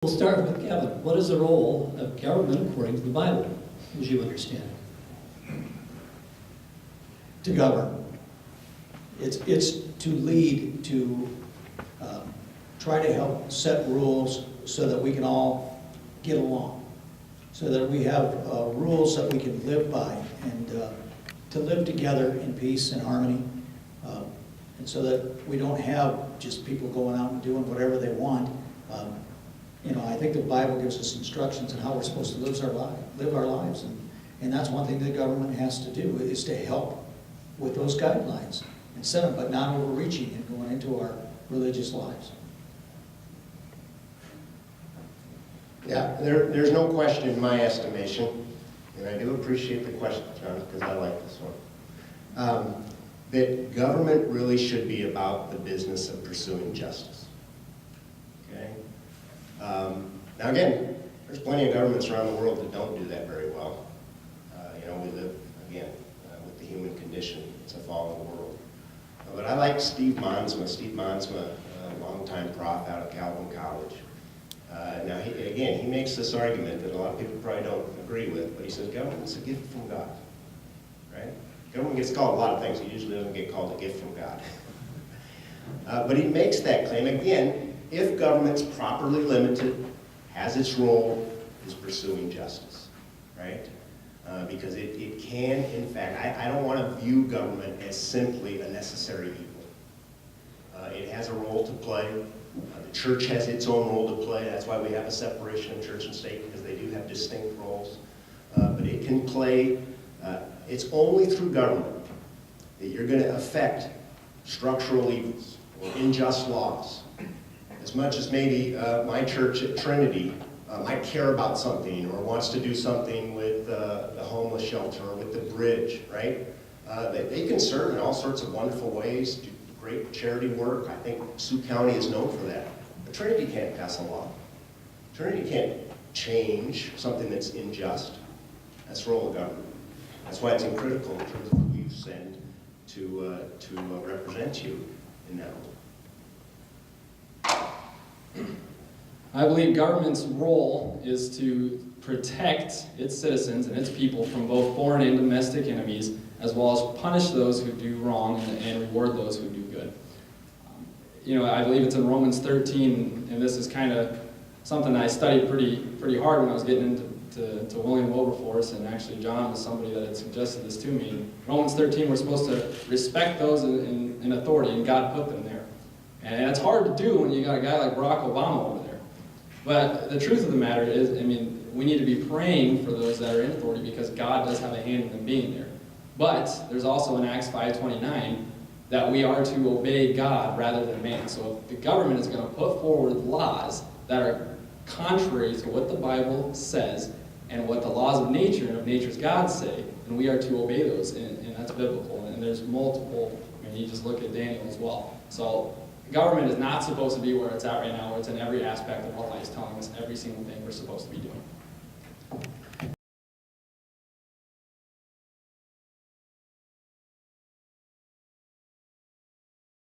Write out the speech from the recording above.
We'll start with Kevin. What is the role of government according to the Bible, as you understand it? To govern. It's to lead, to try to help set rules so that we can all get along, so that we have rules that we can live by and to live together in peace and harmony, and so that we don't have just people going out and doing whatever they want. I think the Bible gives us instructions on how we're supposed to live our lives, and that's one thing the government has to do, is to help with those guidelines and set them, but not overreaching and going into our religious lives. Yeah, there's no question in my estimation, and I do appreciate the question, John, because I like this one, that government really should be about the business of pursuing justice. Okay? Now again, there's plenty of governments around the world that don't do that very well. We live, again, with the human condition. It's a fallen world. But I like Steve Monsma. Steve Monsma, a longtime prof out of Calvin College. Now, he makes this argument that a lot of people probably don't agree with, but he says government's a gift from God, right? Government gets called a lot of things. It usually doesn't get called a gift from God. But he makes that claim, again, if government's properly limited, has its role, is pursuing justice, right? Because it can, in fact, I don't want to view government as simply a necessary evil. It has a role to play. The church has its own role to play. That's why we have a separation of church and state, because they do have distinct roles. But it can play, it's only through government that you're going to affect structural evils or unjust laws. As much as maybe my church at Trinity might care about something or wants to do something with the homeless shelter or with the bridge, right? They can serve in all sorts of wonderful ways, do great charity work. I think Sioux County is known for that. But Trinity can't pass a law. Trinity can't change something that's unjust. That's the role of government. That's why it's critical in terms of who you send to represent you in that role. I believe government's role is to protect its citizens and its people from both foreign and domestic enemies, as well as punish those who do wrong and reward those who do good. I believe it's in Romans 13, and this is kind of something I studied pretty hard when I was getting into William Wilberforce, and actually John was somebody that had suggested this to me. In Romans 13, we're supposed to respect those in authority, and God put them there. And it's hard to do when you got a guy like Barack Obama over there. But the truth of the matter is, we need to be praying for those that are in authority, because God does have a hand in them being there. But there's also in Acts 5:29 that we are to obey God rather than man. So if the government is going to put forward laws that are contrary to what the Bible says and what the laws of nature and of nature's God say, then we are to obey those, and that's biblical. And there's multiple, you just look at Daniel as well. So government is not supposed to be where it's at right now, where it's in every aspect of our lives, telling us every single thing we're supposed to be doing.